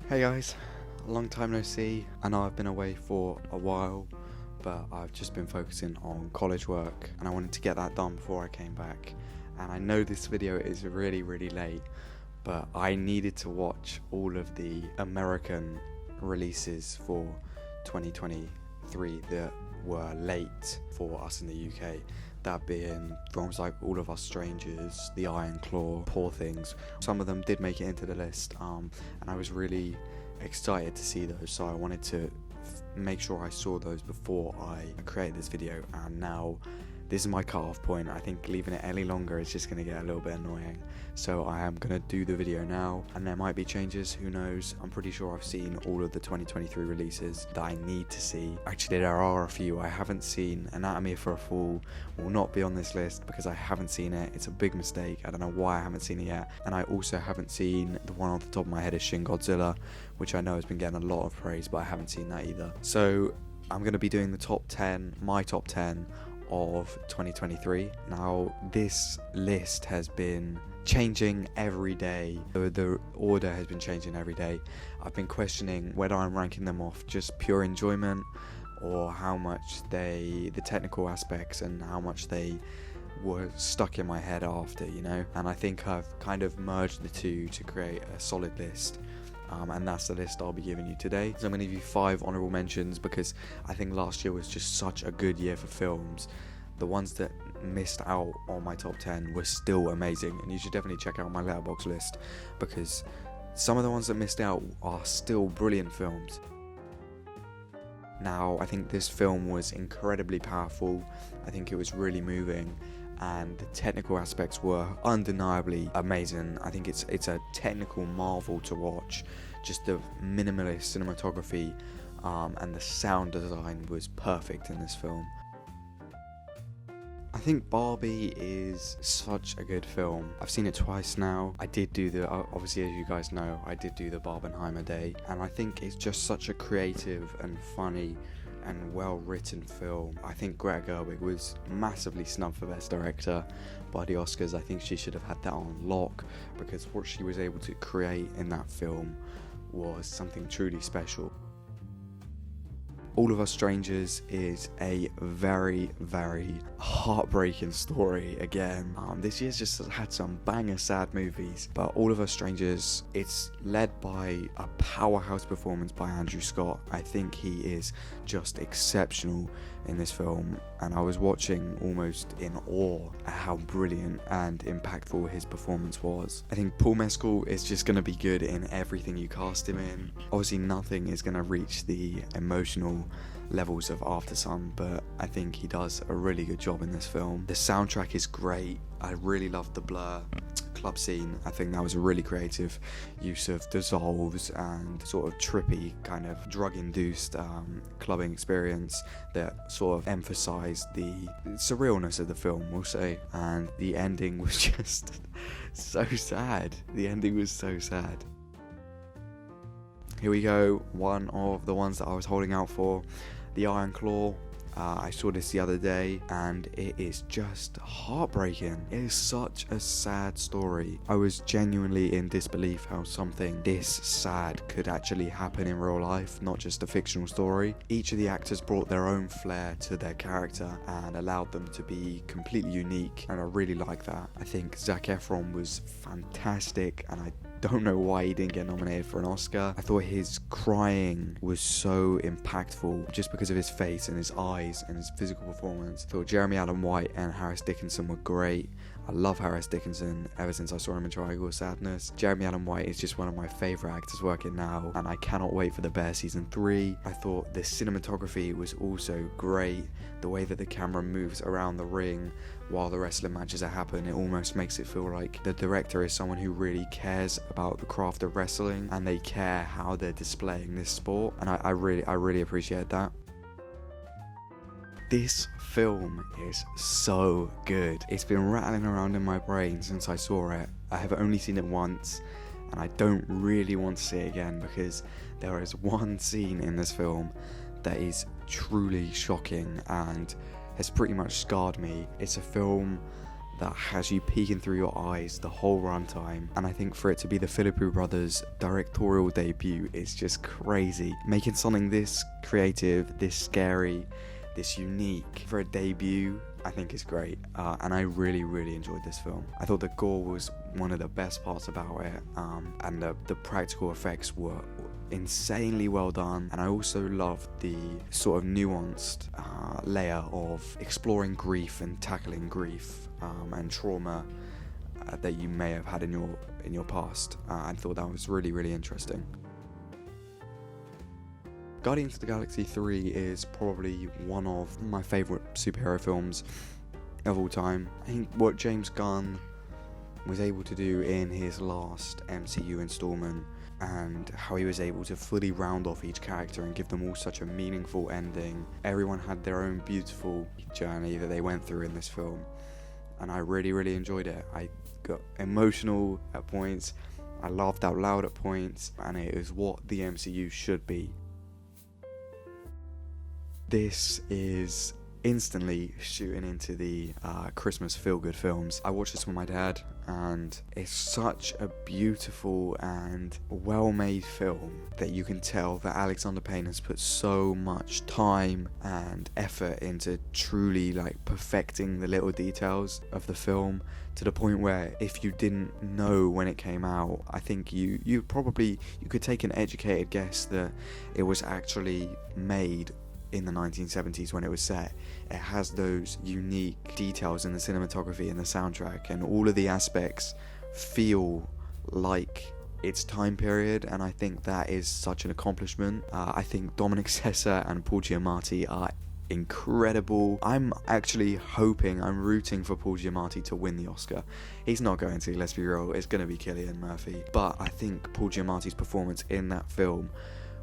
Hey guys, long time no see. I know I've been away for a while, but I've just been focusing on college work and I wanted to get that done before I came back. And I know this video is really late, but I needed to watch all of the American releases for 2023 that were late for us in the UK. That being films like All of Us Strangers, The Iron Claw, Poor Things. Some of them did make it into the list, and I was really excited to see those, so I wanted to make sure I saw those before I created this video. And now this is my cut-off point. I think leaving it any longer is just going to get a little bit annoying, so I am going to do the video now, and there might be changes, who knows. I'm pretty sure I've seen all of the 2023 releases that I need to see. Actually, there are a few I haven't seen. Anatomy for a Fool will not be on this list because I haven't seen it. It's a big mistake. I don't know why I haven't seen it yet. And I also haven't seen, the one on the top of my head is Shin Godzilla, which I know has been getting a lot of praise, but I haven't seen that either. So I'm going to be doing the top 10, my top 10 of 2023. Now, this list has been changing every day. The order has been changing every day. I've been questioning whether I'm ranking them off just pure enjoyment or how much the technical aspects and how much they were stuck in my head after, you know. And I think I've kind of merged the two to create a solid list. And that's the list I'll be giving you today. So I'm going to give you 5 honourable mentions because I think last year was just such a good year for films. The ones that missed out on my top 10 were still amazing, and you should definitely check out my letterbox list because some of the ones that missed out are still brilliant films. Now, I think this film was incredibly powerful. I think it was really moving, and the technical aspects were undeniably amazing. I think it's a technical marvel to watch. Just the minimalist cinematography and the sound design was perfect in this film. I think Barbie is such a good film. I've seen it twice now. I did do obviously, as you guys know, I did do the Barbenheimer Day, and I think it's just such a creative and funny and well-written film. I think Greta Gerwig was massively snubbed for Best Director by the Oscars. I think she should have had that on lock because what she was able to create in that film was something truly special. All of Us Strangers is a very heartbreaking story again. This year's just had some banger sad movies, but All of Us Strangers, it's led by a powerhouse performance by Andrew Scott. I think he is just exceptional in this film, and I was watching almost in awe at how brilliant and impactful his performance was. I think Paul Mescal is just going to be good in everything you cast him in. Obviously nothing is going to reach the emotional levels of After Sun, but I think he does a really good job in this film. The soundtrack is great. I really loved the Blur club scene. I think that was a really creative use of dissolves and sort of trippy kind of drug-induced clubbing experience that sort of emphasized the surrealness of the film, we'll say. And the ending was just so sad. The ending was so sad. Here we go, one of the ones that I was holding out for, The Iron Claw. I saw this the other day and it is just heartbreaking. It is such a sad story. I was genuinely in disbelief how something this sad could actually happen in real life, not just a fictional story. Each of the actors brought their own flair to their character and allowed them to be completely unique, and I really like that. I think Zac Efron was fantastic, and I don't know why he didn't get nominated for an Oscar. I thought his crying was so impactful just because of his face and his eyes and his physical performance. I thought Jeremy Allen White and Harris Dickinson were great. I love Harris Dickinson ever since I saw him in Triangle of Sadness. Jeremy Allen White is just one of my favourite actors working now, and I cannot wait for The Bear Season 3. I thought the cinematography was also great. The way that the camera moves around the ring while the wrestling matches are happening, it almost makes it feel like the director is someone who really cares about the craft of wrestling and they care how they're displaying this sport, and I really appreciate that. This film is so good. It's been rattling around in my brain since I saw it. I have only seen it once, and I don't really want to see it again because there is one scene in this film that is truly shocking and has pretty much scarred me. It's a film that has you peeking through your eyes the whole runtime, and I think for it to be the Philippou brothers' directorial debut is just crazy. Making something this creative, this scary, this unique for a debut, I think is great, and I really enjoyed this film. I thought the gore was one of the best parts about it, and the practical effects were insanely well done, and I also loved the sort of nuanced layer of exploring grief and tackling grief and trauma that you may have had in your past. I thought that was really interesting. Guardians of the Galaxy 3 is probably one of my favourite superhero films of all time. I think what James Gunn was able to do in his last MCU installment, and how he was able to fully round off each character and give them all such a meaningful ending. Everyone had their own beautiful journey that they went through in this film, and I really enjoyed it. I got emotional at points, I laughed out loud at points, and it is what the MCU should be. This is instantly shooting into the Christmas feel-good films. I watched this with my dad, and it's such a beautiful and well-made film that you can tell that Alexander Payne has put so much time and effort into truly perfecting the little details of the film, to the point where if you didn't know when it came out, I think you could take an educated guess that it was actually made in the 1970s when it was set. It has those unique details in the cinematography and the soundtrack, and all of the aspects feel like its time period, and I think that is such an accomplishment. I think Dominic Sessa and Paul Giamatti are incredible. I'm rooting for Paul Giamatti to win the Oscar. He's not going to, let's be real, it's going to be Cillian Murphy, but I think Paul Giamatti's performance in that film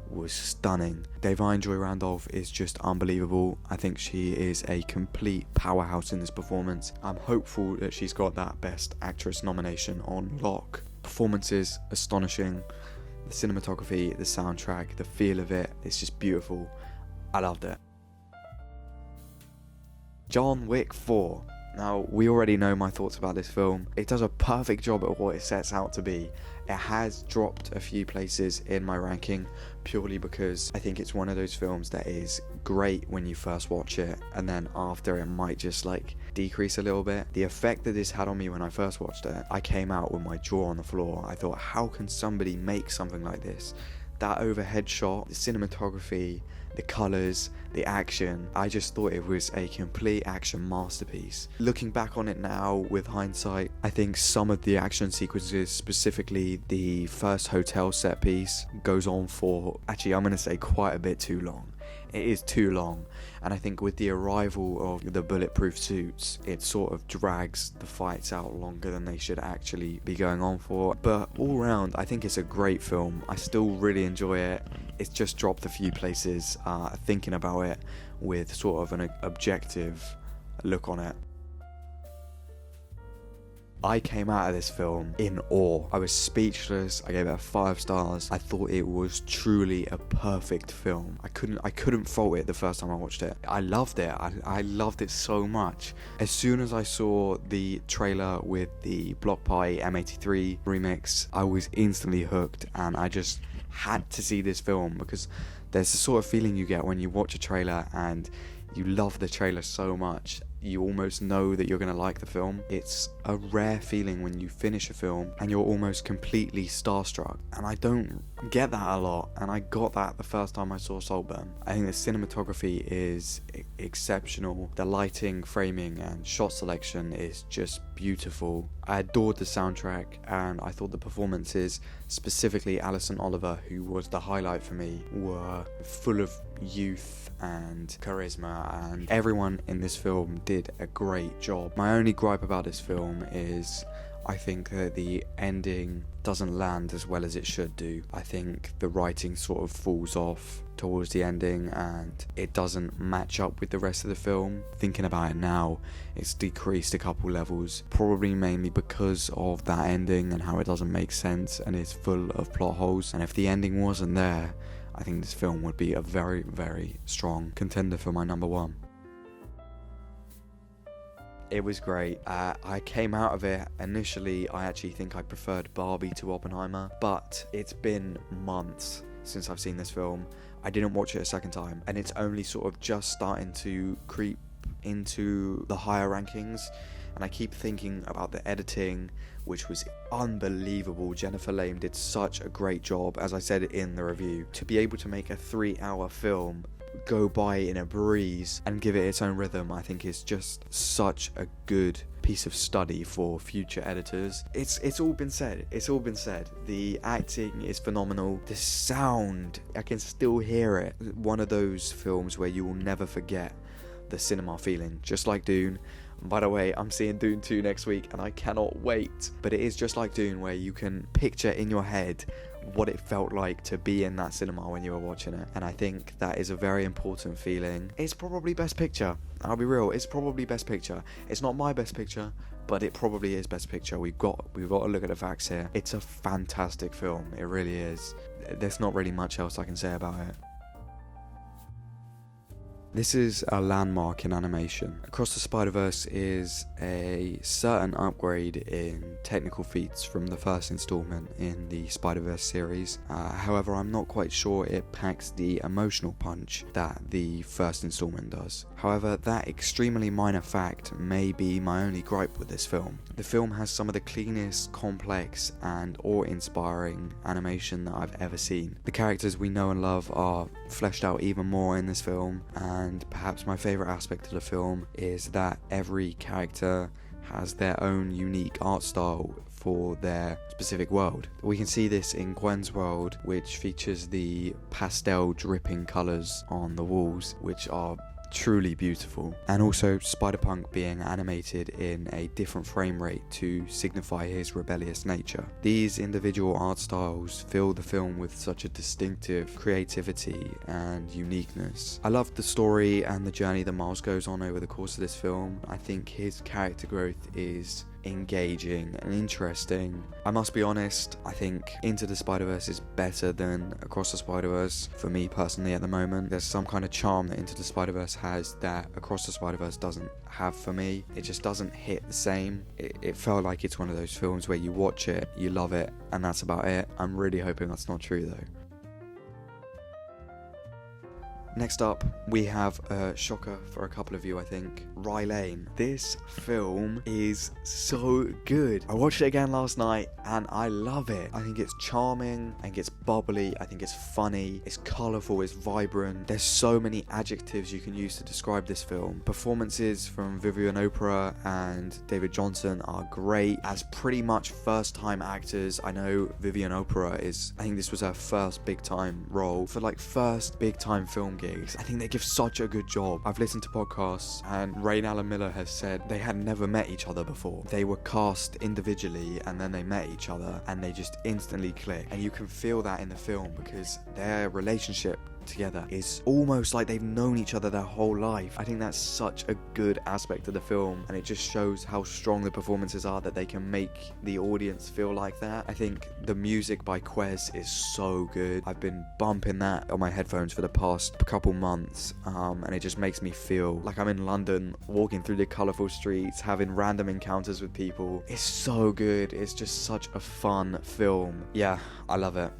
was stunning. Da'Vine Joy Randolph is just unbelievable. I think she is a complete powerhouse in this performance. I'm hopeful that she's got that Best Actress nomination on lock. Performance is astonishing. The cinematography, the soundtrack, the feel of it, it's just beautiful. I loved it. John Wick 4. Now, we already know my thoughts about this film. It does a perfect job at what it sets out to be. It has dropped a few places in my ranking purely because I think it's one of those films that is great when you first watch it, and then after it might just decrease a little bit. The effect that this had on me when I first watched it, I came out with my jaw on the floor. I thought, how can somebody make something like this? That overhead shot, the cinematography, the colours, the action, I just thought it was a complete action masterpiece. Looking back on it now with hindsight, I think some of the action sequences, specifically the first hotel set piece, goes on for, actually I'm going to say, quite a bit too long. It is too long, and I think with the arrival of the bulletproof suits, it sort of drags the fights out longer than they should actually be going on for. But all round, I think it's a great film. I still really enjoy it. It's just dropped a few places thinking about it with sort of an objective look on it. I came out of this film in awe. I was speechless. I gave it 5 stars. I thought it was truly a perfect film. I couldn't fault it the first time I watched it. I loved it. I loved it so much. As soon as I saw the trailer with the Block Party M83 remix, I was instantly hooked, and I just had to see this film, because there's the sort of feeling you get when you watch a trailer and you love the trailer so much, you almost know that you're going to like the film. It's a rare feeling when you finish a film and you're almost completely starstruck, and I don't get that a lot, and I got that the first time I saw Saltburn. I think the cinematography is exceptional. The lighting, framing and shot selection is just beautiful. I adored the soundtrack, and I thought the performances, specifically Alison Oliver, who was the highlight for me, were full of youth and charisma, and everyone in this film did a great job. My only gripe about this film is I think that the ending doesn't land as well as it should do. I think the writing sort of falls off towards the ending, and it doesn't match up with the rest of the film. Thinking about it now, it's decreased a couple levels, probably mainly because of that ending and how it doesn't make sense and is full of plot holes. And if the ending wasn't there, I think this film would be a very, very strong contender for my number 1. It was great. I came out of it, initially I actually think I preferred Barbie to Oppenheimer, but it's been months since I've seen this film. I didn't watch it a second time, and it's only sort of just starting to creep into the higher rankings, and I keep thinking about the editing, which was unbelievable. Jennifer Lame did such a great job, as I said in the review. To be able to make a 3-hour film go by in a breeze and give it its own rhythm, I think is just such a good piece of study for future editors. It's all been said. The acting is phenomenal. The sound, I can still hear it. One of those films where you will never forget the cinema feeling, just like Dune. By the way, I'm seeing Dune 2 next week and I cannot wait. But it is just like Dune, where you can picture in your head what it felt like to be in that cinema when you were watching it. And I think that is a very important feeling. It's probably Best Picture. I'll be real, it's probably Best Picture. It's not my Best Picture, but it probably is Best Picture. We've got to look at the facts here. It's a fantastic film. It really is. There's not really much else I can say about it. This is a landmark in animation. Across the Spider-Verse is a certain upgrade in technical feats from the first installment in the Spider-Verse series. However, I'm not quite sure it packs the emotional punch that the first installment does. However, that extremely minor fact may be my only gripe with this film. The film has some of the cleanest, complex, and awe-inspiring animation that I've ever seen. The characters we know and love are fleshed out even more in this film, and perhaps my favourite aspect of the film is that every character has their own unique art style for their specific world. We can see this in Gwen's world, which features the pastel dripping colours on the walls, which are truly beautiful, and also Spider-Punk being animated in a different frame rate to signify his rebellious nature. These individual art styles fill the film with such a distinctive creativity and uniqueness. I love the story and the journey that Miles goes on over the course of this film. I think his character growth is engaging and interesting. I must be honest, I think Into the Spider-Verse is better than Across the Spider-Verse for me personally at the moment. There's some kind of charm that Into the Spider-Verse has that Across the Spider-Verse doesn't have for me. It just doesn't hit the same. It felt like it's one of those films where you watch it, you love it, and that's about it. I'm really hoping that's not true though. Next up, we have a shocker for a couple of you, I think. Rye Lane. This film is so good. I watched it again last night and I love it. I think it's charming, I think it's bubbly, I think it's funny, it's colourful, it's vibrant. There's so many adjectives you can use to describe this film. Performances from Vivian Oprah and David Johnson are great as pretty much first-time actors. I know Vivian Oprah I think this was her first big-time role. For like first big-time film gigs, I think they give such a good job. I've listened to podcasts and Rain Allen Miller has said they had never met each other before. They were cast individually and then they met each other and they just instantly click. And you can feel that in the film because their relationship together is almost like they've known each other their whole life. I think that's such a good aspect of the film, and it just shows how strong the performances are that they can make the audience feel like that. I think the music by Quez is so good. I've been bumping that on my headphones for the past couple months, and it just makes me feel like I'm in London, walking through the colourful streets, having random encounters with people. It's so good. It's just such a fun film. Yeah, I love it.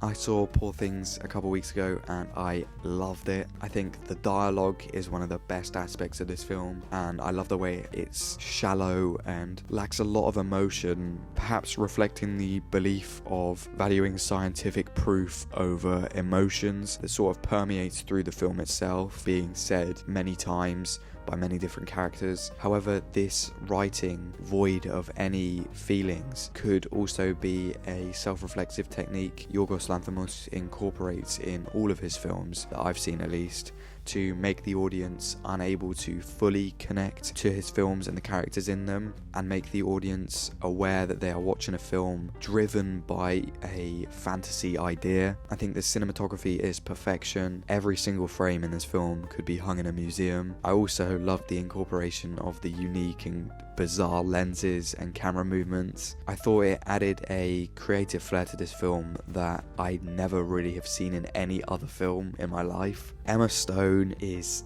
I saw Poor Things a couple weeks ago and I loved it. I think the dialogue is one of the best aspects of this film, and I love the way it's shallow and lacks a lot of emotion, perhaps reflecting the belief of valuing scientific proof over emotions that sort of permeates through the film itself, being said many times by many different characters. However, this writing, void of any feelings, could also be a self-reflexive technique Yorgos Lanthimos incorporates in all of his films, that I've seen at least, to make the audience unable to fully connect to his films and the characters in them, and make the audience aware that they are watching a film driven by a fantasy idea. I think the cinematography is perfection. Every single frame in this film could be hung in a museum. I also loved the incorporation of the unique and bizarre lenses and camera movements. I thought it added a creative flair to this film that I never really have seen in any other film in my life. Emma Stone is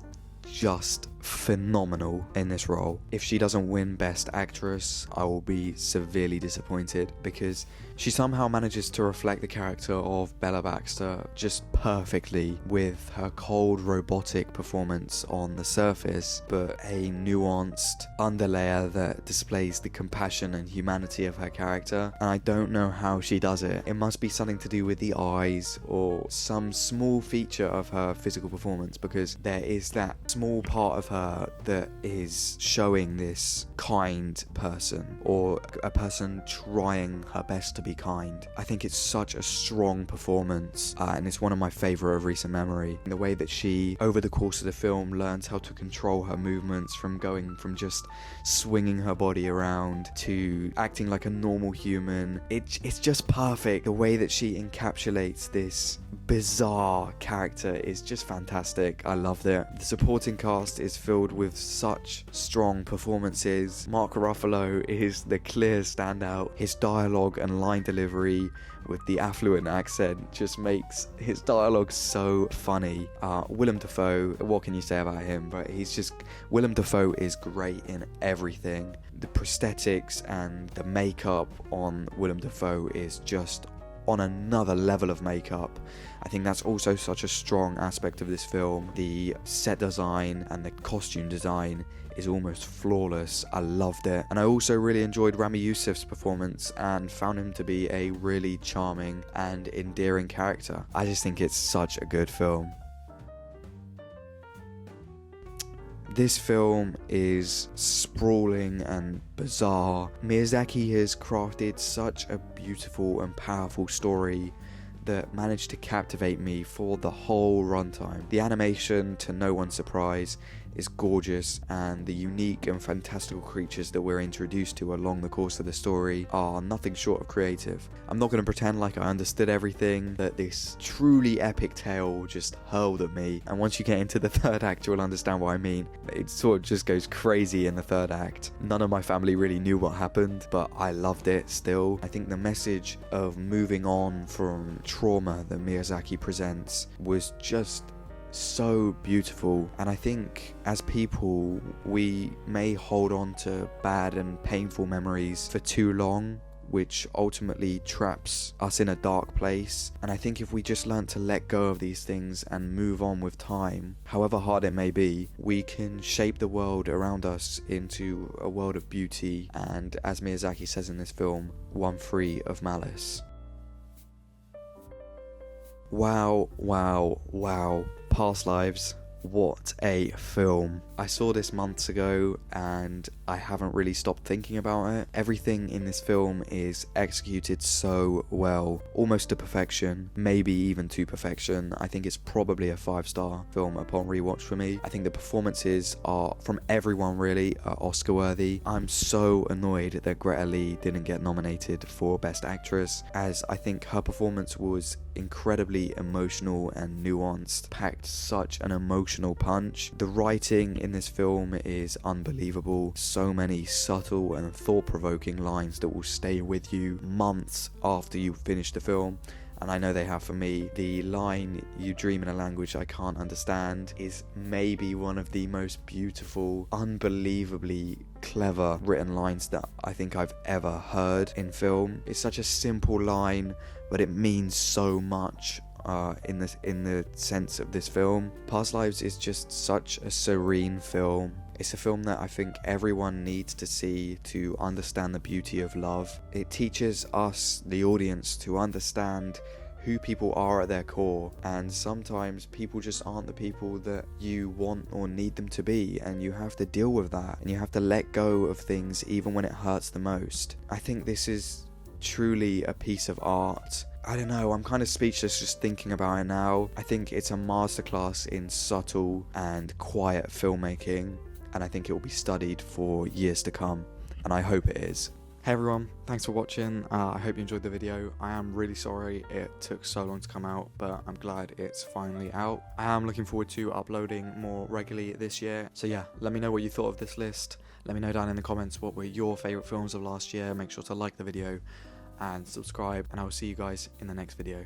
just phenomenal in this role. If she doesn't win Best Actress, I will be severely disappointed, because she somehow manages to reflect the character of Bella Baxter just perfectly with her cold robotic performance on the surface, but a nuanced underlayer that displays the compassion and humanity of her character. And I don't know how she does it. It must be something to do with the eyes or some small feature of her physical performance, because there is that small part of her that is showing this kind person, or a person trying her best to be kind. I think it's such a strong performance, and it's one of my favourite of recent memory. The way that she, over the course of the film, learns how to control her movements, from going from just swinging her body around to acting like a normal human. It's just perfect. The way that she encapsulates this bizarre character is just fantastic. I loved it. The supporting cast is filled with such strong performances. Mark Ruffalo is the clear standout. His dialogue and line delivery with the affluent accent just makes his dialogue so funny. Willem Dafoe, what can you say about him? But Willem Dafoe is great in everything. The prosthetics and the makeup on Willem Dafoe is just on another level of makeup. I think that's also such a strong aspect of this film. The set design and the costume design is almost flawless. I loved it. And I also really enjoyed Rami Youssef's performance and found him to be a really charming and endearing character. I just think it's such a good film. This film is sprawling and bizarre. Miyazaki has crafted such a beautiful and powerful story that managed to captivate me for the whole runtime. The animation, to no one's surprise, is gorgeous, and the unique and fantastical creatures that we're introduced to along the course of the story are nothing short of creative. I'm not going to pretend like I understood everything, that this truly epic tale just hurled at me, and once you get into the third act you'll understand what I mean. It sort of just goes crazy in the third act. None of my family really knew what happened, but I loved it still. I think the message of moving on from trauma that Miyazaki presents was just so beautiful, and I think as people we may hold on to bad and painful memories for too long, which ultimately traps us in a dark place. And I think if we just learn to let go of these things and move on with time, however hard it may be, we can shape the world around us into a world of beauty, and as Miyazaki says in this film, one free of malice. Wow, wow, wow. Past Lives. What a film. I saw this months ago and I haven't really stopped thinking about it. Everything in this film is executed so well, almost to perfection, maybe even to perfection. I think it's probably a 5-star film upon rewatch for me. I think the performances are, from everyone really, are Oscar worthy. I'm so annoyed that Greta Lee didn't get nominated for Best Actress, as I think her performance was incredibly emotional and nuanced, packed such an emotional punch. The writing in this film is unbelievable. So many subtle and thought-provoking lines that will stay with you months after you finish the film. And I know they have for me. The line, "You dream in a language I can't understand," is maybe one of the most beautiful, unbelievably clever written lines that I think I've ever heard in film. It's such a simple line, but it means so much in the sense of this film. Past Lives is just such a serene film. It's a film that I think everyone needs to see to understand the beauty of love. It teaches us, the audience, to understand who people are at their core, and sometimes people just aren't the people that you want or need them to be, and you have to deal with that, and you have to let go of things even when it hurts the most. I think this is truly a piece of art. I don't know, I'm kind of speechless just thinking about it now. I think it's a masterclass in subtle and quiet filmmaking, and I think it will be studied for years to come, and I hope it is. Hey everyone, thanks for watching. I hope you enjoyed the video. I am really sorry it took so long to come out, but I'm glad it's finally out. I am looking forward to uploading more regularly this year. So yeah, let me know what you thought of this list. Let me know down in the comments what were your favourite films of last year. Make sure to like the video and subscribe, and I will see you guys in the next video.